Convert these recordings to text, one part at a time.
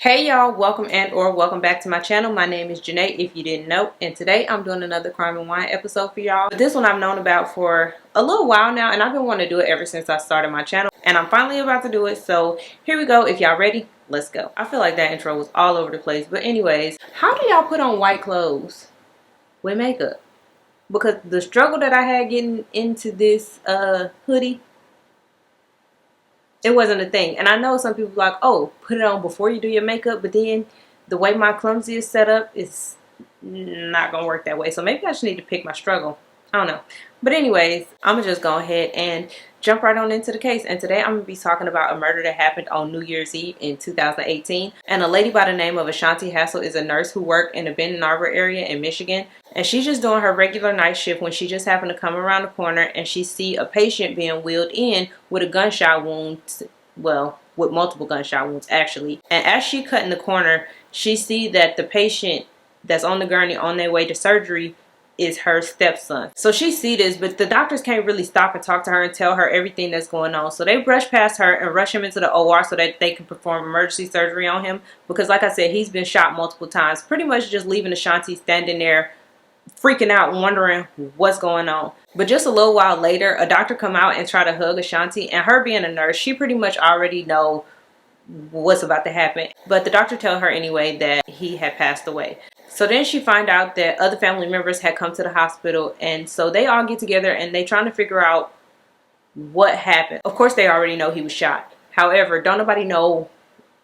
Hey y'all, welcome and/or welcome back to my channel. My name is Janae, if you didn't know, and today I'm doing another crime and wine episode for y'all. This one I've known about for a little while now, and I've been wanting to do it ever since I started my channel, and I'm finally about to do it. So here we go. If y'all ready, let's go. I feel like that intro was all over the place, but anyways, how do y'all put on white clothes with makeup? Because the struggle that I had getting into this hoodie, it wasn't a thing. And I know some people are like, oh, put it on before you do your makeup, but then the way my clumsy is set up, it's not gonna work that way. So maybe I just need to pick my struggle. I don't know. But anyways, I'm gonna just go ahead and jump right on into the case. And today I'm gonna be talking about a murder that happened on New Year's Eve in 2018. And a lady by the name of Ashanti Hassel is a nurse who worked in the Benton Arbor area in Michigan. And she's just doing her regular night shift when she just happened to come around the corner and she see a patient being wheeled in with a gunshot wound. Well, with multiple gunshot wounds actually. And as she cut in the corner, she see that the patient that's on the gurney on their way to surgery is her stepson. So she see this, but the doctors can't really stop and talk to her and tell her everything that's going on. So they brush past her and rush him into the OR so that they can perform emergency surgery on him. Because like I said, he's been shot multiple times, pretty much just leaving Ashanti standing there freaking out and wondering what's going on. But just a little while later, a doctor come out and try to hug Ashanti, and her being a nurse, she pretty much already know what's about to happen. But the doctor tell her anyway that he had passed away. So then she find out that other family members had come to the hospital, and so they all get together and they trying to figure out what happened. Of course they already know he was shot. However, don't nobody know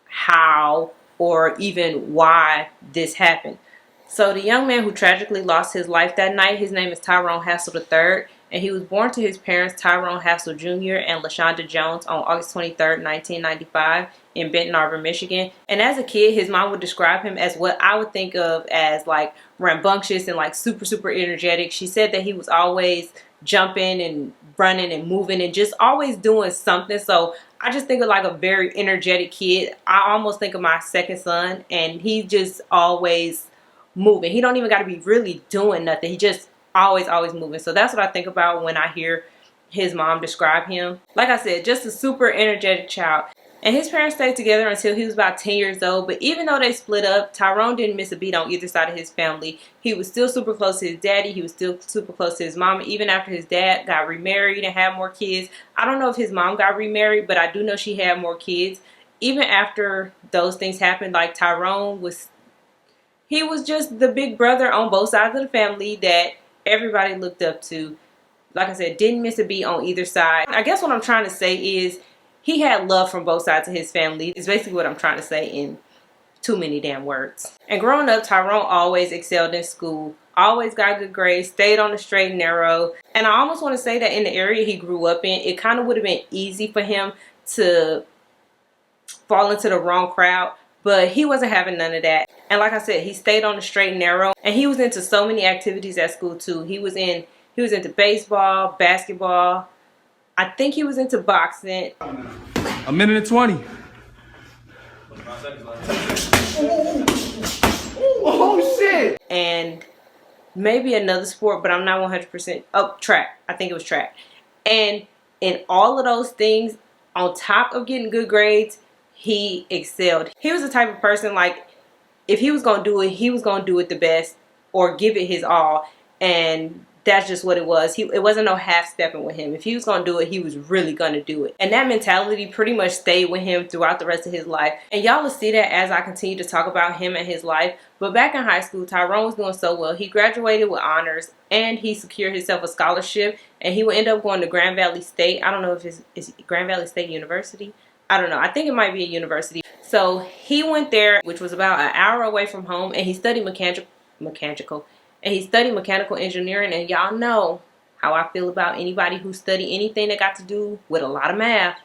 how or even why this happened. So the young man who tragically lost his life that night, his name is Tyrone Hassel III, and he was born to his parents Tyrone Hassel Jr. and LaShonda Jones on August 23rd, 1995 in Benton Arbor, Michigan. And as a kid, his mom would describe him as what I would think of as like rambunctious and like super energetic. She said that he was always jumping and running and moving and just always doing something. So I just think of like a very energetic kid. I almost think of my second son, and he just always moving. He don't even got to be really doing nothing. He just always moving. So that's what I think about when I hear his mom describe him. Like I said, just a super energetic child. And his parents stayed together until he was about 10 years old. But even though they split up, Tyrone didn't miss a beat on either side of his family. He was still super close to his daddy. He was still super close to his mom. Even after his dad got remarried and had more kids. I don't know if his mom got remarried, but I do know she had more kids. Even after those things happened, like Tyrone was... he was just the big brother on both sides of the family that everybody looked up to. Like I said, didn't miss a beat on either side. I guess what I'm trying to say is he had love from both sides of his family. It's basically what I'm trying to say in too many damn words. And growing up, Tyrone always excelled in school. Always got good grades, stayed on the straight and narrow. And I almost want to say that in the area he grew up in, it kind of would have been easy for him to fall into the wrong crowd. But he wasn't having none of that. And like I said, he stayed on the straight and narrow. And he was into so many activities at school too. He was into baseball, basketball. I think he was into boxing. A minute and 20. Oh shit! And maybe another sport, but I'm not 100%. Oh, track. I think it was track. And in all of those things, on top of getting good grades, he excelled. He was the type of person, like, if he was going to do it, he was going to do it the best or give it his all. And that's just what it was. It wasn't no half-stepping with him. If he was going to do it, he was really going to do it. And that mentality pretty much stayed with him throughout the rest of his life. And y'all will see that as I continue to talk about him and his life. But back in high school, Tyrone was doing so well. He graduated with honors and he secured himself a scholarship. And he would end up going to Grand Valley State. I don't know if it's Grand Valley State University. I don't know. I think it might be a university. So he went there, which was about an hour away from home, and he studied mechanical engineering. And y'all know how I feel about anybody who study anything that got to do with a lot of math,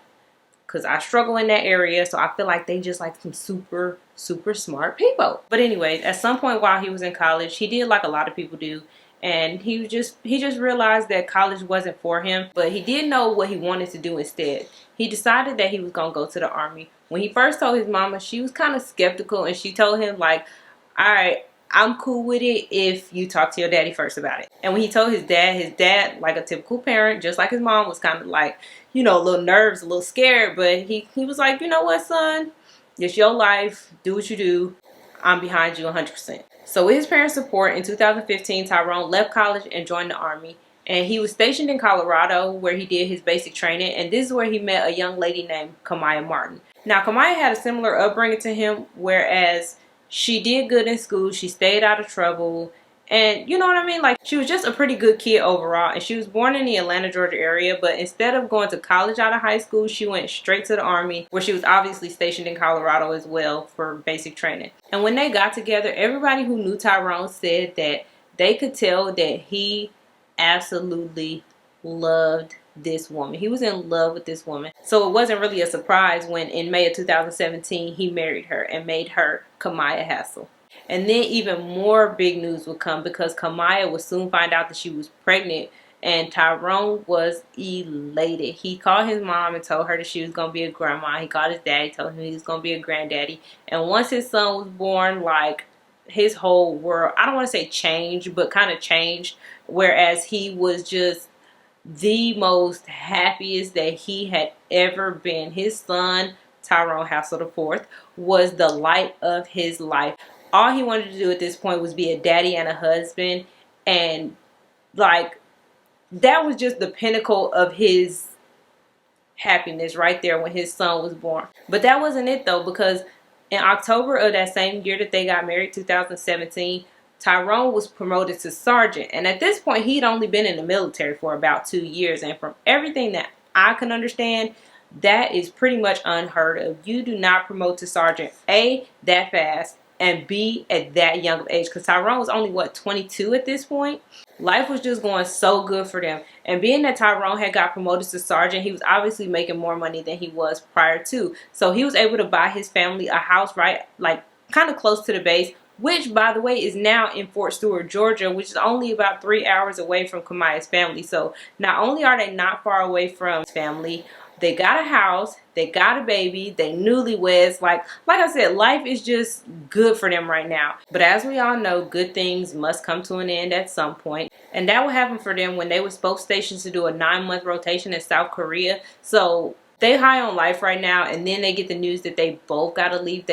because I struggle in that area. So I feel like they just like some super smart people. But anyways, at some point while he was in college, he did like a lot of people do. And he just realized that college wasn't for him, but he did know what he wanted to do instead. He decided that he was going to go to the Army. When he first told his mama, she was kind of skeptical, and she told him like, all right, I'm cool with it if you talk to your daddy first about it. And when he told his dad, like a typical parent, just like his mom, was kind of like, you know, a little nervous, a little scared, but he was like, you know what, son? It's your life. Do what you do. I'm behind you 100%. So with his parents' support, in 2015, Tyrone left college and joined the Army. And he was stationed in Colorado where he did his basic training. And this is where he met a young lady named Kamaya Martin. Now, Kamaya had a similar upbringing to him, whereas she did good in school. She stayed out of trouble. And you know what I mean? Like, she was just a pretty good kid overall. And she was born in the Atlanta, Georgia area. But instead of going to college out of high school, she went straight to the Army, where she was obviously stationed in Colorado as well for basic training. And when they got together, everybody who knew Tyrone said that they could tell that he absolutely loved this woman. He was in love with this woman. So it wasn't really a surprise when in May of 2017, he married her and made her Kamaya Hassel. And then even more big news would come because Kamaya would soon find out that she was pregnant, and Tyrone was elated. He called his mom and told her that she was going to be a grandma. He called his daddy, told him he was going to be a granddaddy. And once his son was born, like, his whole world, I don't want to say changed, but kind of changed. Whereas he was just the most happiest that he had ever been. His son, Tyrone Hassel IV, was the light of his life. All he wanted to do at this point was be a daddy and a husband. And like, that was just the pinnacle of his happiness right there when his son was born. But that wasn't it though, because in October of that same year that they got married, 2017, Tyrone was promoted to sergeant. And at this point, he'd only been in the military for about 2 years. And from everything that I can understand, that is pretty much unheard of. You do not promote to sergeant, A, that fast, and B, at that young of age. Because Tyrone was only, what, 22 at this point? Life was just going so good for them. And being that Tyrone had got promoted to sergeant, he was obviously making more money than he was prior to. So he was able to buy his family a house right, like, kind of close to the base, which, by the way, is now in Fort Stewart, Georgia, which is only about 3 hours away from Kamaya's family. So not only are they not far away from his family, they got a house, they got a baby, they newlyweds. Like I said, life is just good for them right now. But as we all know, good things must come to an end at some point. And that will happen for them when they were both stationed to do a 9-month rotation in South Korea. So they high on life right now, and then they get the news that they both got to leave.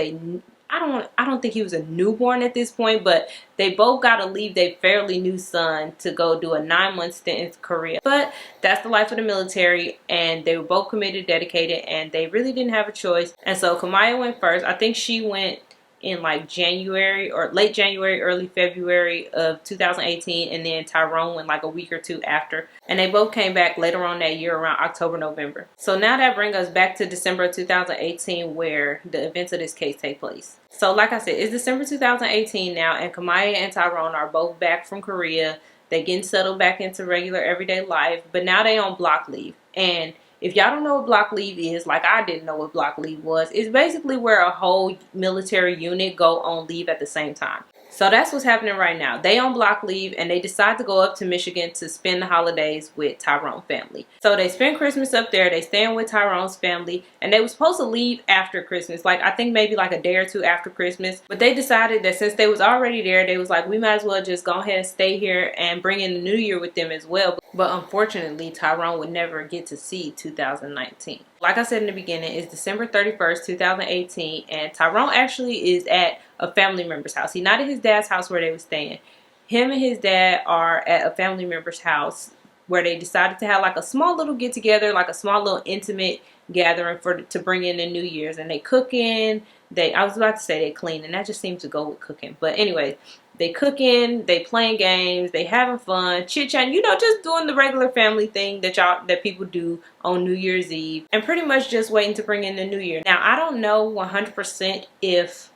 I don't think he was a newborn at this point, but they both got to leave their fairly new son to go do a 9-month stint in Korea. But that's the life of the military, and they were both committed, dedicated, and they really didn't have a choice. And so Kamaya went first. I think she went in like January or late January, early February of 2018, and then Tyrone went like a week or two after. And they both came back later on that year around October, November. So now that brings us back to December of 2018, where the events of this case take place. So like I said, it's December 2018 now, and Kamaya and Tyrone are both back from Korea. They're getting settled back into regular everyday life, but now they on block leave. And if y'all don't know what block leave is, like I didn't know what block leave was, it's basically where a whole military unit go on leave at the same time. So that's what's happening right now. They on block leave, and they decide to go up to Michigan to spend the holidays with Tyrone's family. So they spend Christmas up there. They staying with Tyrone's family, and they were supposed to leave after Christmas, like I think maybe like a day or two after Christmas. But they decided that since they was already there, they was like, we might as well just go ahead and stay here and bring in the new year with them as well. But unfortunately, Tyrone would never get to see 2019. Like I said in the beginning, it's December 31st, 2018, and Tyrone actually is at a family member's house. He's not at his dad's house where they were staying. Him and his dad are at a family member's house where they decided to have like a small little get together, like a small little intimate gathering to bring in the New Year's. And they cooking. I was about to say they clean, and that just seems to go with cooking. But anyway, they cooking, they playing games, they having fun, chit-chatting, just doing the regular family thing that people do on New Year's Eve, and pretty much just waiting to bring in the new year. Now, I don't know 100% if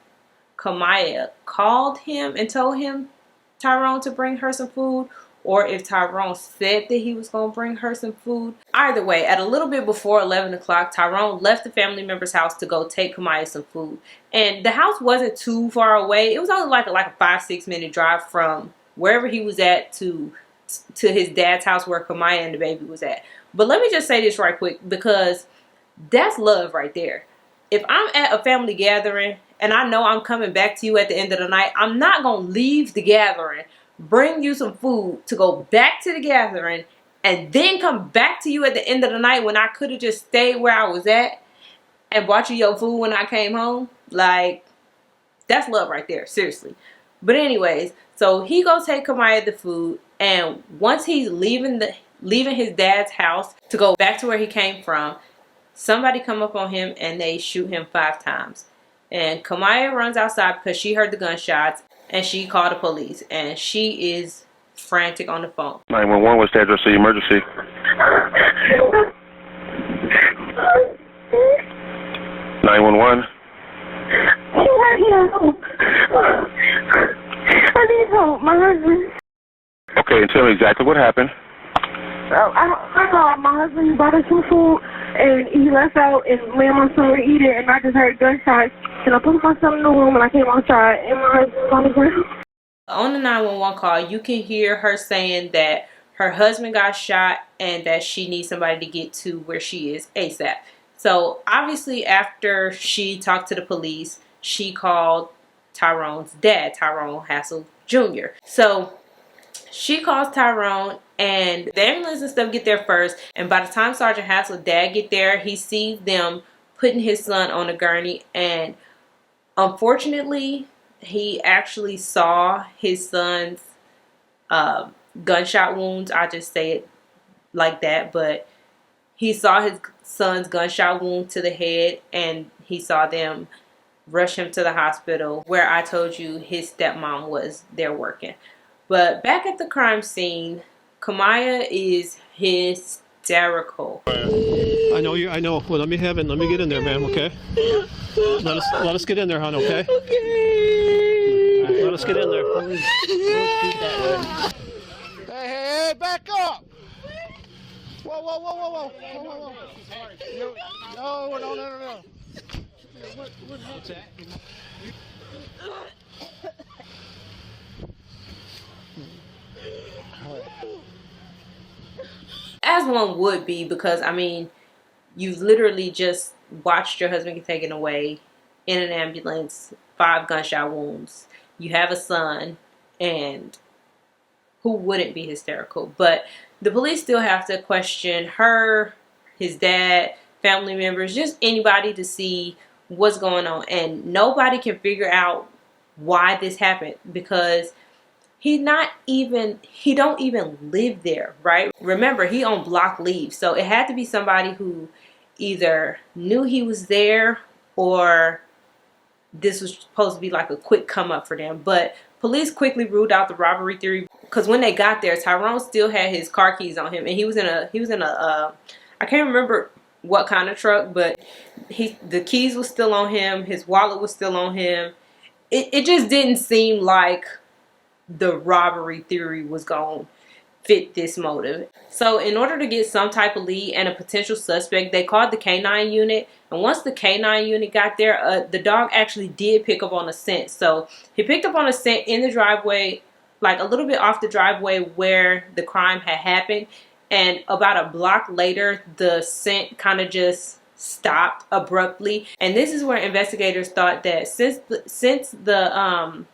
Kamaya called him and told him Tyrone to bring her some food, or if Tyrone said that he was going to bring her some food. Either way, at a little bit before 11 o'clock, Tyrone left the family member's house to go take Kamaya some food. And the house wasn't too far away. It was only like a 5-6 minute drive from wherever he was at to his dad's house where Kamaya and the baby was at. But let me just say this right quick, because that's love right there. If I'm at a family gathering and I know I'm coming back to you at the end of the night, I'm not going to leave the gathering, bring you some food to go back to the gathering, and then come back to you at the end of the night when I could have just stayed where I was at. and bought you your food when I came home. Like, that's love right there, seriously. But anyways, so he go take Kamaya the food, and once he's leaving his dad's house to go back to where he came from, somebody come up on him and they shoot him 5 times. And Kamaya runs outside because she heard the gunshots, and she called the police, and she is frantic on the phone. 911, what's the address of the emergency? 911. I need help. My husband. Okay, and tell me exactly what happened. I know my husband bought us some food and he left out and me and my son were eating and I just heard gunshots and I put myself in the room and I came outside and my husband was on the ground. On the 911 call, you can hear her saying that her husband got shot and that she needs somebody to get to where she is ASAP. So obviously after she talked to the police, she called Tyrone's dad, Tyrone Hassel Jr. So she calls Tyrone and the ambulance and stuff get there first. And by the time Sergeant Hassel's dad get there, he sees them putting his son on a gurney. And unfortunately, he actually saw his son's gunshot wounds. I just say it like that. But he saw his son's gunshot wound to the head, and he saw them rush him to the hospital where I told you his stepmom was there working. But back at the crime scene, Kamaya is hysterical. I know you. I know. Well, let me get in there, ma'am. Okay. Let us get in there, hon. Okay. Okay. Right, let us get in there. Hey, back up! Whoa. No. What's that? As one would be, because I mean, you've literally just watched your husband get taken away in an ambulance, 5 gunshot wounds. You have a son, and who wouldn't be hysterical? But the police still have to question her, his dad, family members, just anybody to see what's going on. And nobody can figure out why this happened, because he don't even live there, right? Remember, he on block leave. So it had to be somebody who either knew he was there or this was supposed to be like a quick come up for them. But police quickly ruled out the robbery theory, because when they got there, Tyrone still had his car keys on him, and he was in a I can't remember what kind of truck, but the keys was still on him, his wallet was still on him. It just didn't seem like the robbery theory was going to fit this motive. So in order to get some type of lead and a potential suspect, they called the K9 unit. And once the K9 unit got there, the dog actually did pick up on a scent. So he picked up on a scent in the driveway, like a little bit off the driveway where the crime had happened. And about a block later, the scent kind of just stopped abruptly. And this is where investigators thought that since the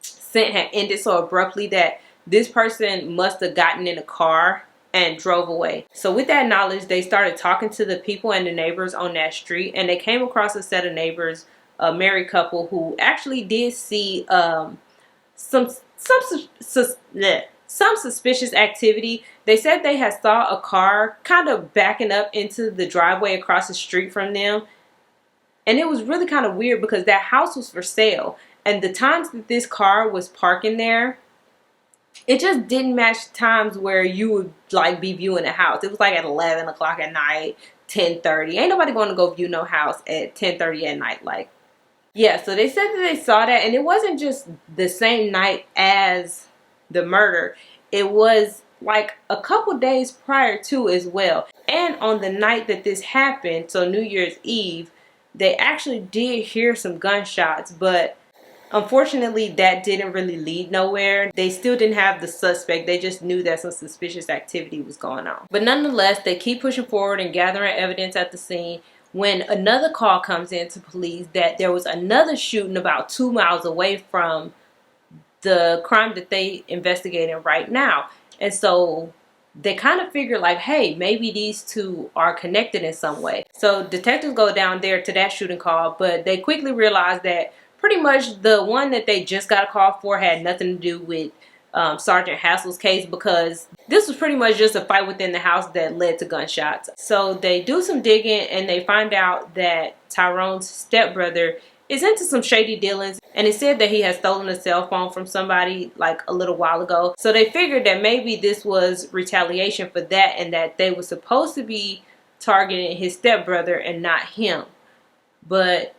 scent had ended so abruptly, that this person must have gotten in a car and drove away. So with that knowledge, they started talking to the people and the neighbors on that street, and they came across a set of neighbors, a married couple, who actually did see some suspicious activity. They said they had saw a car kind of backing up into the driveway across the street from them, and it was really kind of weird because that house was for sale. And the times that this car was parking there, it just didn't match times where you would like be viewing a house. It was like at 11 o'clock at night, 10:30. Ain't nobody going to go view no house at 10:30 at night. Like, yeah, so they said that they saw that. And it wasn't just the same night as the murder. It was like a couple days prior to as well. And on the night that this happened, so New Year's Eve, they actually did hear some gunshots, but unfortunately, that didn't really lead nowhere. They still didn't have the suspect. They just knew that some suspicious activity was going on. But nonetheless, they keep pushing forward and gathering evidence at the scene when another call comes in to police that there was another shooting about 2 miles away from the crime that they investigating right now. And so they kind of figured like, hey, maybe these two are connected in some way. So detectives go down there to that shooting call, but they quickly realize that pretty much the one that they just got a call for had nothing to do with Sergeant Hassel's case, because this was pretty much just a fight within the house that led to gunshots. So they do some digging and they find out that Tyrone's stepbrother is into some shady dealings, and it said that he had stolen a cell phone from somebody like a little while ago. So they figured that maybe this was retaliation for that, and that they were supposed to be targeting his stepbrother and not him. But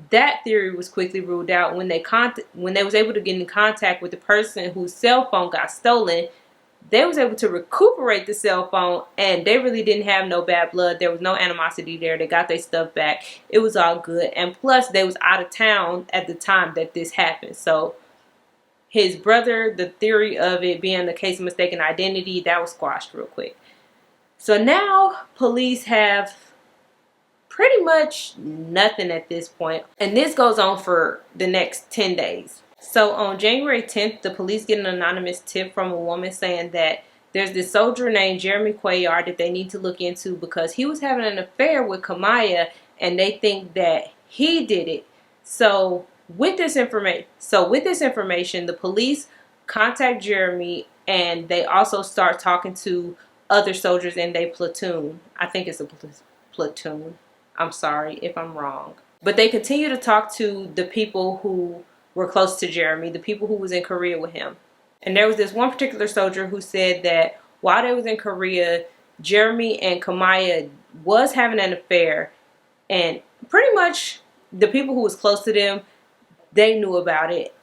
that theory was quickly ruled out when they was able to get in contact with the person whose cell phone got stolen. They was able to recuperate the cell phone, and they really didn't have no bad blood. There was no animosity there. They got their stuff back. It was all good. And plus, they was out of town at the time that this happened. So his brother, the theory of it being the case of mistaken identity, that was squashed real quick. So now police have pretty much nothing at this point. And this goes on for the next 10 days. So on January 10th, the police get an anonymous tip from a woman saying that there's this soldier named Jeremy Cuellar that they need to look into because he was having an affair with Kamaya, and they think that he did it. So with this information, the police contact Jeremy, and they also start talking to other soldiers in their platoon. I think it's a platoon. I'm sorry if I'm wrong. But they continue to talk to the people who were close to Jeremy, the people who was in Korea with him. And there was this one particular soldier who said that while they was in Korea, Jeremy and Kamaya was having an affair, and pretty much the people who was close to them, they knew about it,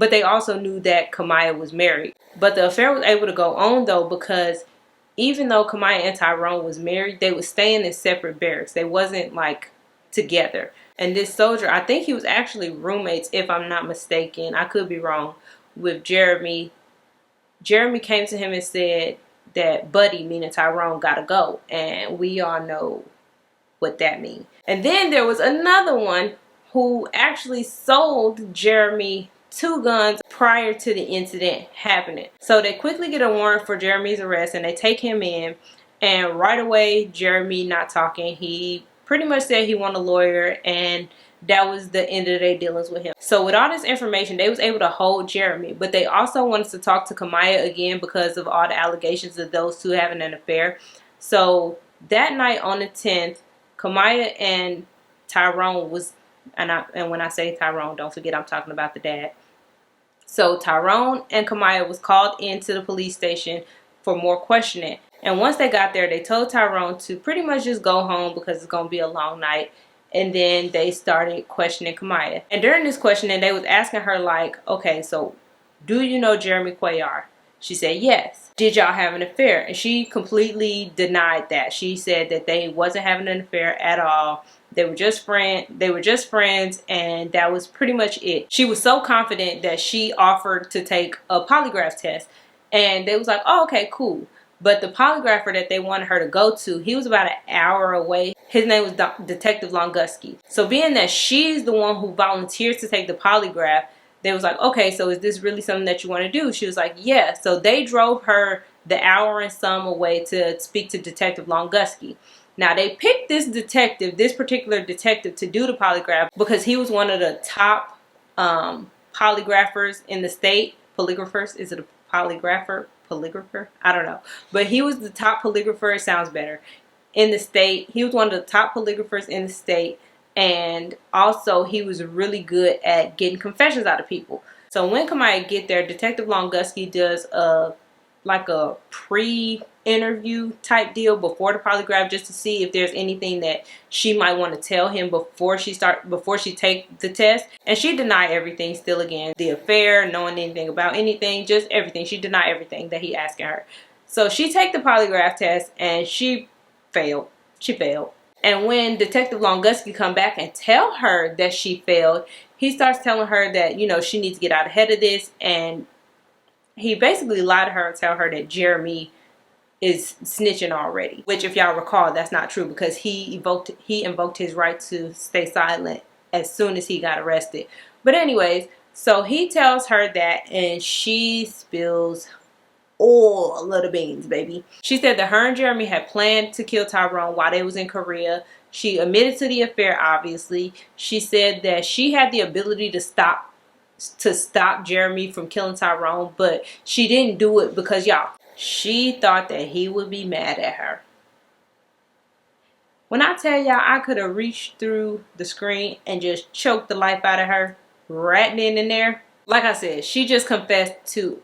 but they also knew that Kamaya was married. But the affair was able to go on though, because even though Kamaya and Tyrone was married, they was staying in separate barracks. They wasn't like together. And this soldier, I think he was actually roommates, if I'm not mistaken. I could be wrong. With Jeremy. Jeremy came to him and said that Buddy, meaning Tyrone, gotta go. And we all know what that means. And then there was another one who actually sold Jeremy 2 guns prior to the incident happening. So they quickly get a warrant for Jeremy's arrest, and they take him in. And right away, Jeremy not talking. He pretty much said he wanted a lawyer, and that was the end of their dealings with him. So with all this information, they was able to hold Jeremy, but they also wanted to talk to Kamaya again because of all the allegations of those two having an affair. So that night on the 10th, Kamaya and Tyrone was, and when I say Tyrone, don't forget I'm talking about the dad. So Tyrone and Kamaya was called into the police station for more questioning. And once they got there, they told Tyrone to pretty much just go home because it's going to be a long night. And then they started questioning Kamaya. And during this questioning, they was asking her like, okay, so do you know Jeremy Cuellar? She said, yes. Did y'all have an affair? And she completely denied that. She said that they wasn't having an affair at all. They were just friends, and that was pretty much it. She was so confident that she offered to take a polygraph test. And they was like, oh, okay, cool. But the polygrapher that they wanted her to go to, he was about an hour away. His name was Detective Longuski. So being that she's the one who volunteers to take the polygraph, they was like, okay, so is this really something that you want to do? She was like, yeah. So they drove her the hour and some away to speak to Detective Longuski. Now they picked this particular detective to do the polygraph because he was one of the top polygraphers in the state. Polygraphers? Is it a polygrapher? Polygrapher? I don't know. But he was the top polygrapher. It sounds better. In the state. He was one of the top polygraphers in the state. And also he was really good at getting confessions out of people. So when Kamaya get there, Detective Longuski does a pre-interview type deal before the polygraph, just to see if there's anything that she might want to tell him before she take the test. And she denied everything still again. The affair, knowing anything about anything, just everything. She denied everything that he asking her. So she take the polygraph test and she failed. And when Detective Longuski come back and tell her that she failed, he starts telling her that, you know, she needs to get out ahead of this. And he basically lied to her and tell her that Jeremy is snitching already. Which, if y'all recall, that's not true, because he invoked his right to stay silent as soon as he got arrested. But anyways, so he tells her that, and she spills all of the beans, baby. She said that her and Jeremy had planned to kill Tyrone while they was in Korea. She admitted to the affair, obviously. She said that she had the ability to stop Jeremy from killing Tyrone, but she didn't do it because, y'all, she thought that he would be mad at her. When I tell y'all I could have reached through the screen and just choked the life out of her right then and there. Like I said, she just confessed to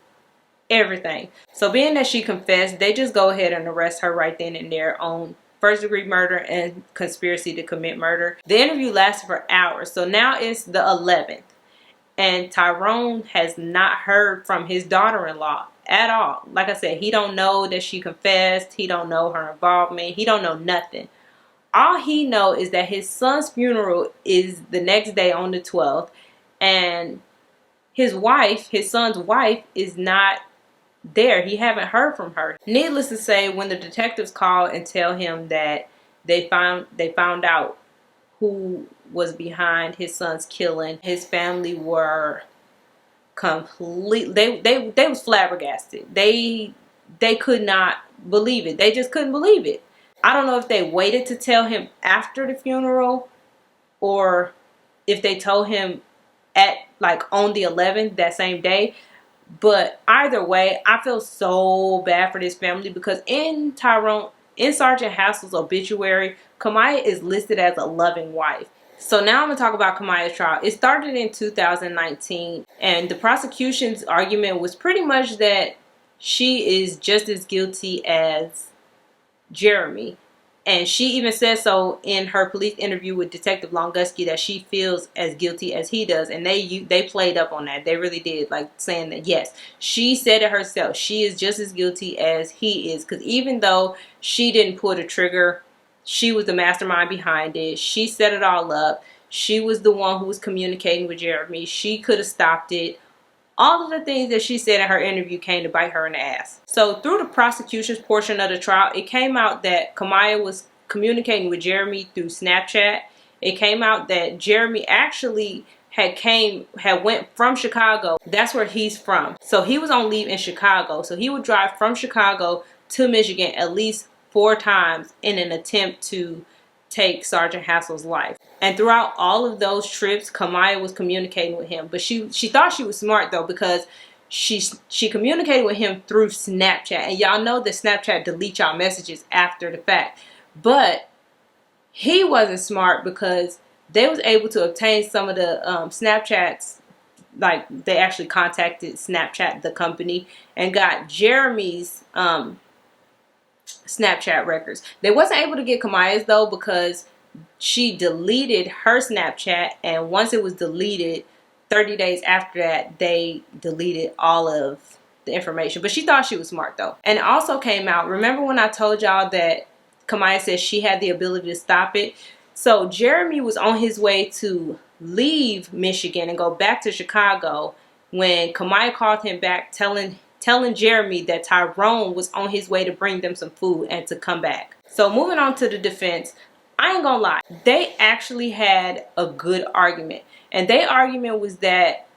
everything. So being that she confessed, they just go ahead and arrest her right then and there on first-degree murder and conspiracy to commit murder. The interview lasted for hours. So now it's the 11th. And Tyrone has not heard from his daughter-in-law at all. Like I said, he don't know that she confessed. He don't know her involvement. He don't know nothing. All he know is that his son's funeral is the next day on the 12th. And his son's wife, is not there. He haven't heard from her. Needless to say, when the detectives call and tell him that they found out who was behind his son's killing, his family were completely, they was flabbergasted. They could not believe it. They just couldn't believe it. I don't know if they waited to tell him after the funeral or if they told him at on the 11th, that same day. But either way, I feel so bad for this family because in Sergeant Hassel's obituary, Kamaya is listed as a loving wife. So now I'm going to talk about Kamaya's trial. It started in 2019, and the prosecution's argument was pretty much that she is just as guilty as Jeremy. And she even said so in her police interview with Detective Longuski that she feels as guilty as he does. And they played up on that. They really did, saying that, yes, she said it herself. She is just as guilty as he is. Because even though she didn't pull the trigger, she was the mastermind behind it. She set it all up. She was the one who was communicating with Jeremy. She could have stopped it. All of the things that she said in her interview came to bite her in the ass. So through the prosecution's portion of the trial, it came out that Kamaya was communicating with Jeremy through Snapchat. It came out that Jeremy actually had went from Chicago. That's where he's from. So he was on leave in Chicago. So he would drive from Chicago to Michigan at least 4 times in an attempt to take Sergeant Hassel's life. And throughout all of those trips, Kamaya was communicating with him. But she thought she was smart, though, because she communicated with him through Snapchat. And y'all know that Snapchat deletes y'all messages after the fact. But he wasn't smart because they was able to obtain some of the Snapchats. They actually contacted Snapchat, the company, and got Jeremy's Snapchat records. They wasn't able to get Kamaya's, though, because she deleted her Snapchat, and once it was deleted, 30 days after that, they deleted all of the information. But she thought she was smart, though. And it also came out, remember when I told y'all that Kamaya said she had the ability to stop it? So Jeremy was on his way to leave Michigan and go back to Chicago when Kamaya called him back telling Jeremy that Tyrone was on his way to bring them some food and to come back. So moving on to the defense, I ain't gonna lie, they actually had a good argument. And their argument was that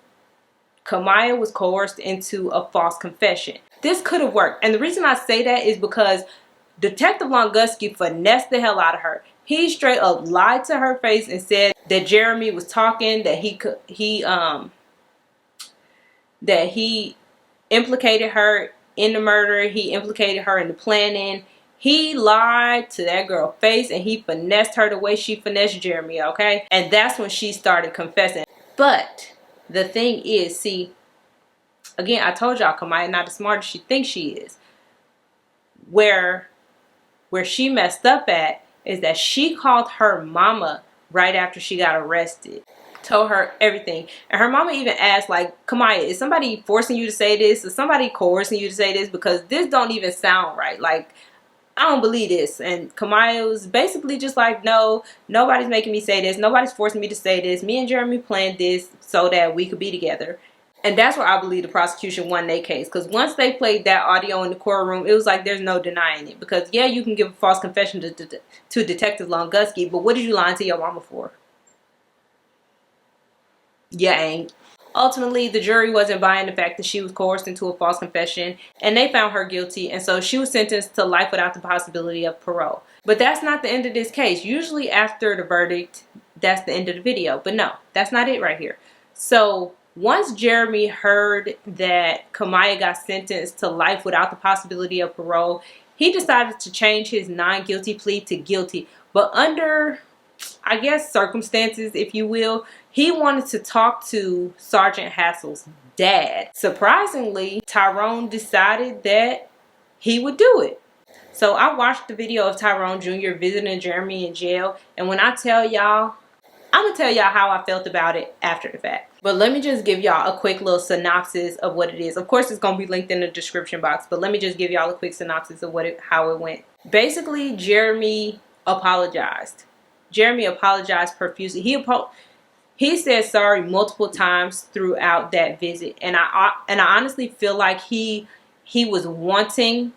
Kamaya was coerced into a false confession. This could have worked. And the reason I say that is because Detective Longuski finessed the hell out of her. He straight up lied to her face and said that Jeremy was talking, that he implicated her in the murder. He implicated her in the planning. He lied to that girl's face and he finessed her the way she finessed Jeremy, okay? And that's when she started confessing. But the thing is, see, again, I told y'all Kamaya not as smart as she thinks she is. Where she messed up at is that she called her mama right after she got arrested. Told her everything. And her mama even asked, Kamaya, is somebody forcing you to say this? Is somebody coercing you to say this? Because this don't even sound right. I don't believe this. And Kamaya was basically just no, nobody's making me say this. Nobody's forcing me to say this. Me and Jeremy planned this so that we could be together. And that's where I believe the prosecution won their case. Because once they played that audio in the courtroom, it was there's no denying it. Because, yeah, you can give a false confession to Detective Longuski, but what did you lie to your mama for? You ain't. Ultimately, the jury wasn't buying the fact that she was coerced into a false confession, and they found her guilty, and so she was sentenced to life without the possibility of parole. But that's not the end of this case. Usually after the verdict, that's the end of the video. But no, that's not it right here. So once Jeremy heard that Kamaya got sentenced to life without the possibility of parole, he decided to change his non-guilty plea to guilty. But under, I guess, circumstances, if you will, he wanted to talk to Sergeant Hassel's dad. Surprisingly, Tyrone decided that he would do it. So I watched the video of Tyrone Jr. visiting Jeremy in jail, and when I tell y'all, I'm going to tell y'all how I felt about it after the fact. But let me just give y'all a quick little synopsis of what it is. Of course, it's going to be linked in the description box, but let me just give y'all a quick synopsis of how it went. Basically, Jeremy apologized. Jeremy apologized profusely. He said sorry multiple times throughout that visit, and I honestly feel like he was wanting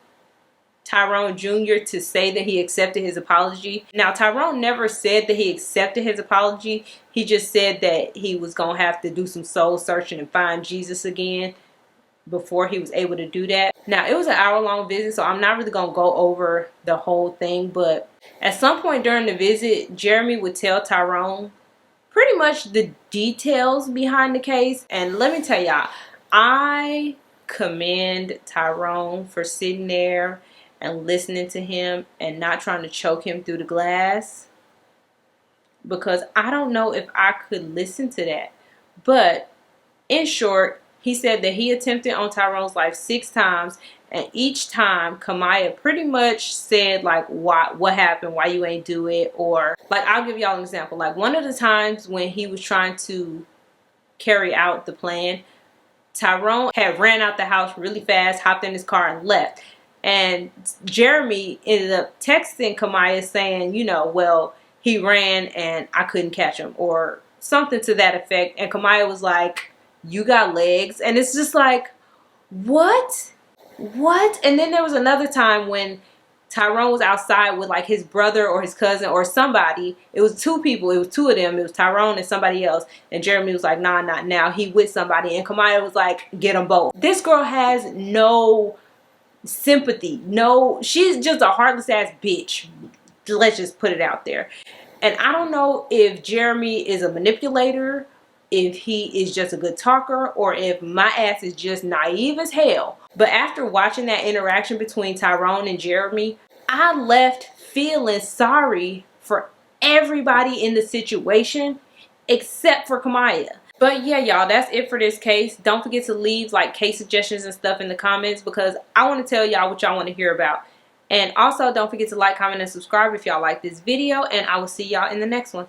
Tyrone Jr. to say that he accepted his apology. Now, Tyrone never said that he accepted his apology. He just said that he was going to have to do some soul searching and find Jesus again before he was able to do that. Now, it was an hour-long visit, so I'm not really going to go over the whole thing, but at some point during the visit, Jeremy would tell Tyrone pretty much the details behind the case. And let me tell y'all, I commend Tyrone for sitting there and listening to him and not trying to choke him through the glass, because I don't know if I could listen to that. But in short, he said that he attempted on Tyrone's life 6 times, and each time Kamaya pretty much said like, what happened, why you ain't do it, or like, I'll give y'all an example. Like, one of the times when he was trying to carry out the plan, Tyrone had ran out the house really fast, hopped in his car and left. And Jeremy ended up texting Kamaya saying, you know, well, he ran and I couldn't catch him, or something to that effect. And Kamaya was like, you got legs? And it's just like, what? And then there was another time when Tyrone was outside with like his brother or his cousin or somebody. It was 2 people. It was 2 of them. It was Tyrone and somebody else. And Jeremy was like, nah, not now. He with somebody. And Kamaya was like, get them both. This girl has no sympathy. No, she's just a heartless ass bitch. Let's just put it out there. And I don't know if Jeremy is a manipulator, if he is just a good talker, or if my ass is just naive as hell. But after watching that interaction between Tyrone and Jeremy, I left feeling sorry for everybody in the situation except for Kamaya. But yeah, y'all, that's it for this case. Don't forget to leave like case suggestions and stuff in the comments, because I want to tell y'all what y'all want to hear about. And also, don't forget to like, comment, and subscribe if y'all like this video, and I will see y'all in the next one.